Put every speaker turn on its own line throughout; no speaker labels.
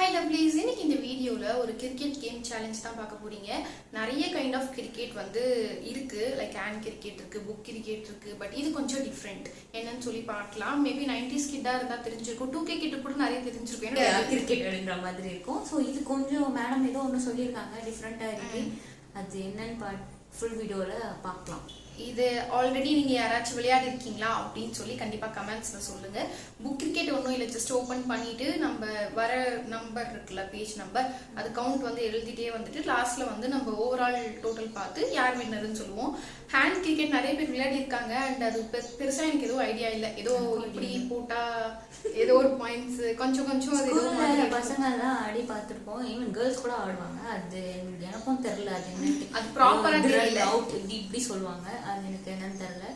Hi lovelies, இன்னைக்கு இந்த வீடியோவில் ஒரு கிரிக்கெட் கேம் சேலஞ்ச் தான் பார்க்க போறீங்க. நிறைய கைண்ட் ஆஃப் கிரிக்கெட் வந்து இருக்கு, லைக் ஹேண்ட் கிரிக்கெட் இருக்கு, புக் கிரிக்கெட் இருக்கு. பட் இது கொஞ்சம் டிஃப்ரெண்ட். என்னன்னு சொல்லி பார்க்கலாம். மேபி 90s கிட்டா இருந்தால் தெரிஞ்சிருக்கும், 2K கிட்ட கூட நிறைய தெரிஞ்சிருக்கும்
கிரிக்கெட் அப்படின்ற மாதிரி இருக்கும். ஸோ இது கொஞ்சம் மேடம் ஏதோ ஒன்று சொல்லியிருக்காங்க, டிஃப்ரெண்ட்டாக இருக்கு. அது என்னன்னு ஃபுல் வீடியோவில் பார்க்கலாம்.
இது ஆல்ரெடி நீங்கள் யாராச்சும் விளையாடி இருக்கீங்களா அப்படின்னு சொல்லி கண்டிப்பாக கமெண்ட்ஸில் சொல்லுங்கள். புக் கிரிக்கெட் ஒன்றும் இல்லை, ஜஸ்ட் ஓப்பன் பண்ணிவிட்டு நம்ம வர நம்பர் இருக்குல்ல, பேஜ் நம்பர், அது கவுண்ட் வந்து எழுதிட்டே வந்துட்டு லாஸ்ட்டில் வந்து நம்ம ஓவரால் டோட்டல் பார்த்து யார் வின்னர்னு சொல்லுவோம். ஹேண்ட் கிரிக்கெட் நிறைய பேர் விளையாடி இருக்காங்க. அண்ட் அது பெருசாக எனக்கு எதுவும் ஐடியா இல்லை. ஏதோ இப்படி போட்டால் ஏதோ ஒரு பாயிண்ட்ஸ் கொஞ்சம் அது ஏதோ
பசங்க தான் ஆடி பார்த்துருப்போம். ஈவன் கேர்ள்ஸ் கூட ஆடுவாங்க. அது எனக்கும் தெரியல, அது என்ன
அது ப்ராப்பராக தெரியல.
அவுட் இப்படி சொல்லுவாங்க, அது எனக்கு என்னன்னு தெரியல.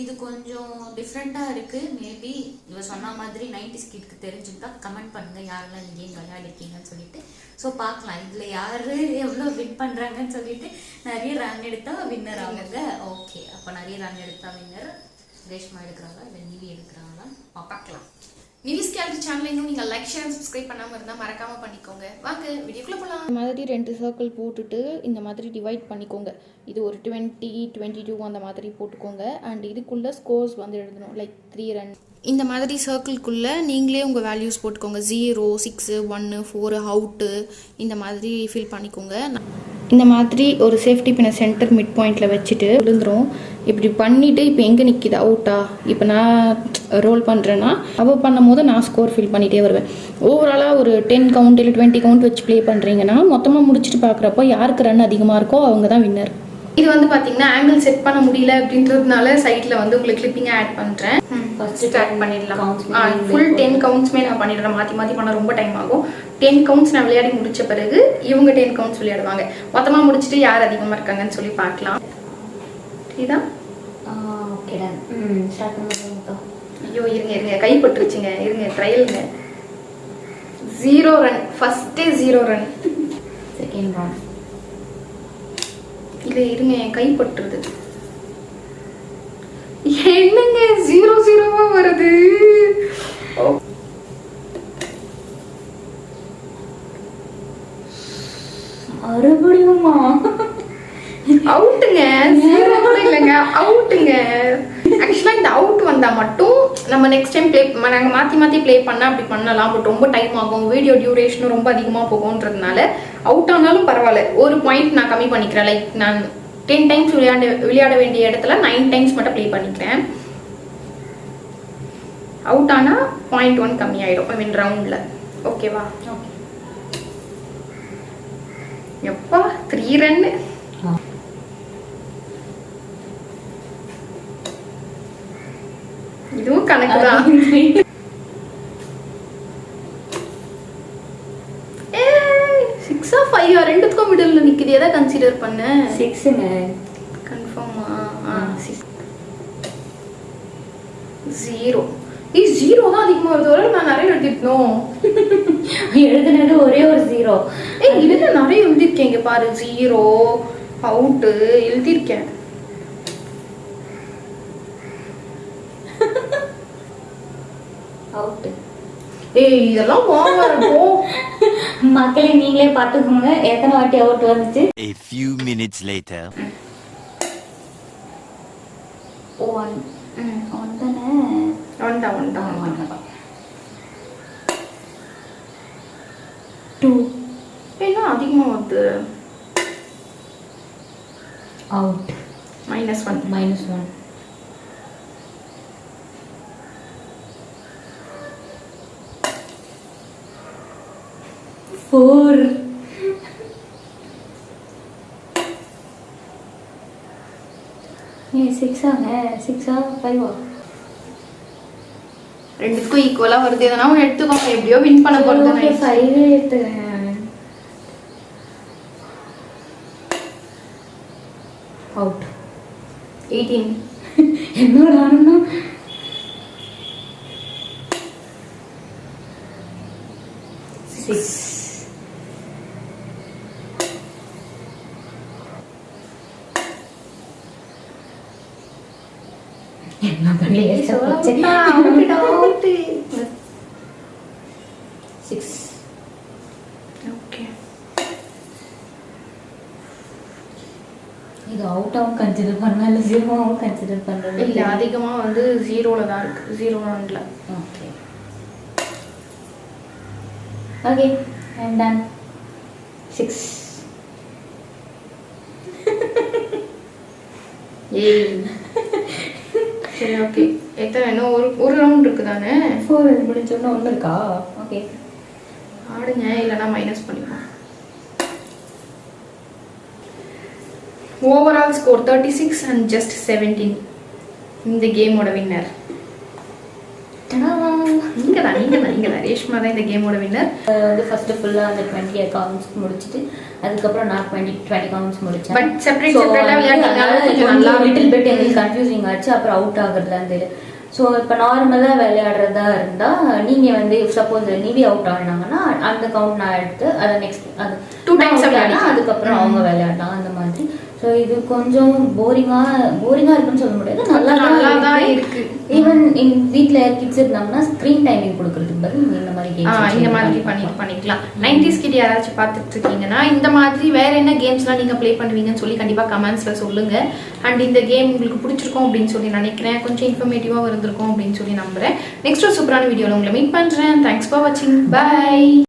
இது கொஞ்சம் டிஃப்ரெண்ட்டாக இருக்குது. மேபி இவ சொன்ன மாதிரி 90s கிட்க்கு தெரிஞ்சுக்கிட்டா கமெண்ட் பண்ணுங்க யாரெல்லாம் இந்த கேம் விளையாடிருக்கீங்கன்னு சொல்லிட்டு. ஸோ பார்க்கலாம் இதில் யார் எவ்வளோ வின் பண்ணுறாங்கன்னு சொல்லிட்டு. நிறைய ரன் எடுத்தால் வின்னர் ஆகுங்க. ஓகே, அப்போ நிறைய ரன் எடுத்தால் வின்னர். ரேஷ்மா எடுக்கிறாங்களா இல்லை நிவி எடுக்கிறாங்களா பார்க்கலாம்.
நிவிஸ் கேலரி சேனலை இன்னும் நீங்கள் லைக் ஷேர் சப்ஸ்கிரைப் பண்ணாமல் இருந்தால் மறக்காமல் பண்ணிக்கோங்க. வாங்க வீடியோக்குள்ளே போகலாம். இந்த மாதிரி 2 சர்க்கிள் போட்டுட்டு இந்த மாதிரி டிவைட் பண்ணிக்கோங்க. இது ஒரு 20, 22 அந்த மாதிரி போட்டுக்கோங்க. அண்ட் இதுக்குள்ளே ஸ்கோர்ஸ் வந்து எழுதணும், லைக் 3 ரன். இந்த மாதிரி சர்க்கிள்குள்ளே நீங்களே உங்கள் வேல்யூஸ் போட்டுக்கோங்க. 0, 6, 1, 4 அவுட்டு இந்த மாதிரி ஃபில் பண்ணிக்கோங்க. இந்த மாதிரி ஒரு சேஃப்டி பின்ன சென்டர் மிட் பாயிண்டில் வச்சுட்டு விழுந்துடும். இப்படி பண்ணிவிட்டு இப்போ எங்கே நிற்கிது அவுட்டா, இப்போ நான் ரோல் பண்ணுறேன்னா அவள் பண்ணும் போது நான் ஸ்கோர் ஃபில் பண்ணிகிட்டே வருவேன். ஓவராலாக ஒரு 10 கவுண்ட் இல்லை 20 கவுண்ட் வச்சு ப்ளே பண்ணுறீங்கன்னா மொத்தமாக முடிச்சுட்டு பார்க்குறப்போ யாருக்கு ரன் அதிகமாக இருக்கோ அவங்க தான் வின்னர். இது வந்து பார்த்தீங்கன்னா ஆங்கிள் செட் பண்ண முடியல அப்படின்றதுனால சைடில் வந்து உங்களுக்கு கிளிப்பிங்காக ஆட் பண்ணுறேன். ஸ்டார்ட் பண்ணிடலாம். ஃபுல் 10 கவுண்ட்ஸுமே நான் பண்ணிடுறேன். மாற்றி பண்ண ரொம்ப டைம் ஆகும். 10 கவுண்ட்ஸ் நான் விளையாடி முடிச்ச பிறகு இவங்க 10 கவுண்ட்ஸ் விளையாடுவாங்க. மொத்தமாக முடிச்சுட்டு யார் அதிகமாக இருக்காங்கன்னு சொல்லி பார்க்கலாம். இதுதான் ஐயோ இருங்க கைப்பற்றுச்சுங்க, இருங்க ட்ரையலுங்க. 0 ரன், ஃபர்ஸ்டே 0 ரன்.
செகண்ட் ரன்
இல்லை இருங்க, என் கைப்பற்றுது. என்னங்க 0-0 வருது.
மறுபடியுமா
அவுட்டுங்க. 0 கூட இல்லைங்க, அவுட்டுங்க. ஆக்சுவலாக இந்த அவுட் வந்தால் மட்டும் நம்ம நெக்ஸ்ட் டைம் நாங்கள் மாற்றி ப்ளே பண்ணால் அப்படி பண்ணலாம். பட் ரொம்ப டைம் ஆகும், வீடியோ டியூரேஷனும் ரொம்ப அதிகமாக போகும்ன்றதுனால அவுட் ஆனாலும் பரவாயில்ல, ஒரு பாயிண்ட் நான் கம்மி பண்ணிக்கிறேன். லைக் நான் 10 டைம்ஸ் விளையாட வேண்டிய இடத்துல 9 டைம்ஸ் மட்டும் ப்ளே பண்ணிக்கிறேன். அவுட் ஆனால் 0.1 கம்மி ஆகிடும் ஐ மீன் ரவுண்டில். ஓகேவா?
ஓகே.
எப்பா 3 ரன்னு. இதுவும் கணக்கு தான். 6 5 ரெண்டுத்துக்கும் மிடில் நிக்குது. எதை கன்சிடர் பண்ண?
6ங்க
கன்ஃபார்மா? 6 0. 0 தான் அதிகமா வருது. ஒரு நான் நிறைய எழுதிட்டோம்.
எழுதுனது ஒரே ஒரு 0.
இதுல நிறைய எழுதிருக்கேன். இங்க பாரு, 0 அவுட்டு எழுதிருக்கேன்.
அவுட்.
இதெல்லாம் வாங்கறப்போ
மக்களே நீங்களே பாத்துக்கோங்க எத்தனை வாட்டி அவுட் வந்துச்சு.
A few minutes later.
1 தானே?
1 தான்.
2
என்ன அதிகமா வருது?
அவுட்.
-1.
4 6ஆங்க? 6ஆ 5ஆ?
ரெண்டுக்கும் ஈக்குவலா வருது. எதனா ஒன்று எடுத்துக்கோங்க, எப்படியோ வின் பண்ண போறது.
5 எடுத்துக்கிறேன். அவுட்.
18.
என்னோட ஆனந்தம். 6. என்ன பண்ணி
6
இது அவுட்டாகவும் கன்சிடர் பண்ணலாம் இல்லை ஜீரோவாகவும் கன்சிடர் பண்ணுறது
இல்லை அதிகமாக வந்து 0ல் தான் இருக்குது 0 இல்லை.
Okay okay I am done 6
ஏய் சரி ஓகே எத்தனை இன்னும் ஒரு ரவுண்ட் இருக்குது தானே
4 முடிஞ்சோன்னா ஒன்று இருக்கா ஓகே
ஆடுங்க இல்லைனா மைனஸ் பண்ணிப்போம். Overall score 36 and just 17. இந்த கேமோட வின்னர் நீங்கள் தான் ரேஷ்மா தான் இந்த கேமோட வின்னர்.
வந்து ஃபர்ஸ்ட் ஃபுல்லாக அந்த 20 அக்கௌண்ட்ஸ் முடிச்சுட்டு அதுக்கப்புறம் நான் 20 அக்கௌண்ட்ஸ் முடிச்சேன்.
பட் செப்பரேட்டாக விளையாடுறதுனால கொஞ்சம் நல்லா
லிட்டில் பிட் எங்களுக்கு கன்ஃபியூசிங் ஆச்சு. அப்புறம் அவுட் ஆகுறதுலாம் தெரியும். ஸோ இப்போ நார்மலாக விளையாடுறதா இருந்தால் நீங்கள் வந்து சப்போஸ் நிவி அவுட் ஆகினாங்கன்னா அந்த கவுண்ட் நான் எடுத்து அதை நெக்ஸ்ட் அது
2 times விளையாடலாம்.
அதுக்கப்புறம் அவங்க விளையாடலாம் அந்த மாதிரி. ஸோ இது கொஞ்சம் போரிங்காக இருக்குன்னு சொல்ல முடியாது, நல்லா தான் இருக்கு. ஈவன் வீட்டில் கிட்ஸ் இருந்தாங்கன்னா ஸ்க்ரீன் டைமிங் கொடுக்கறதுக்கு பதில் இந்த மாதிரி
இந்த மாதிரி பண்ணிக்கலாம். 90s கிட் யாராச்சும் பார்த்துட்டு இருக்கீங்கன்னா இந்த மாதிரி வேற என்ன கேம்ஸ்லாம் நீங்கள் ப்ளே பண்ணுவீங்கன்னு சொல்லி கண்டிப்பாக கமெண்ட்ஸில் சொல்லுங்கள். அண்ட் இந்த கேம் உங்களுக்கு பிடிச்சிருக்கும் அப்படின்னு சொல்லி நினைக்கிறேன். கொஞ்சம் இன்ஃபர்மேட்டிவாக இருந்திருக்கும் அப்படின்னு சொல்லி நம்புகிறேன். நெக்ஸ்ட் ஒரு சூப்பரான வீடியோவில் உங்களை மீட் பண்ணுறேன். தேங்க்ஸ் ஃபார் வாட்சிங். பை.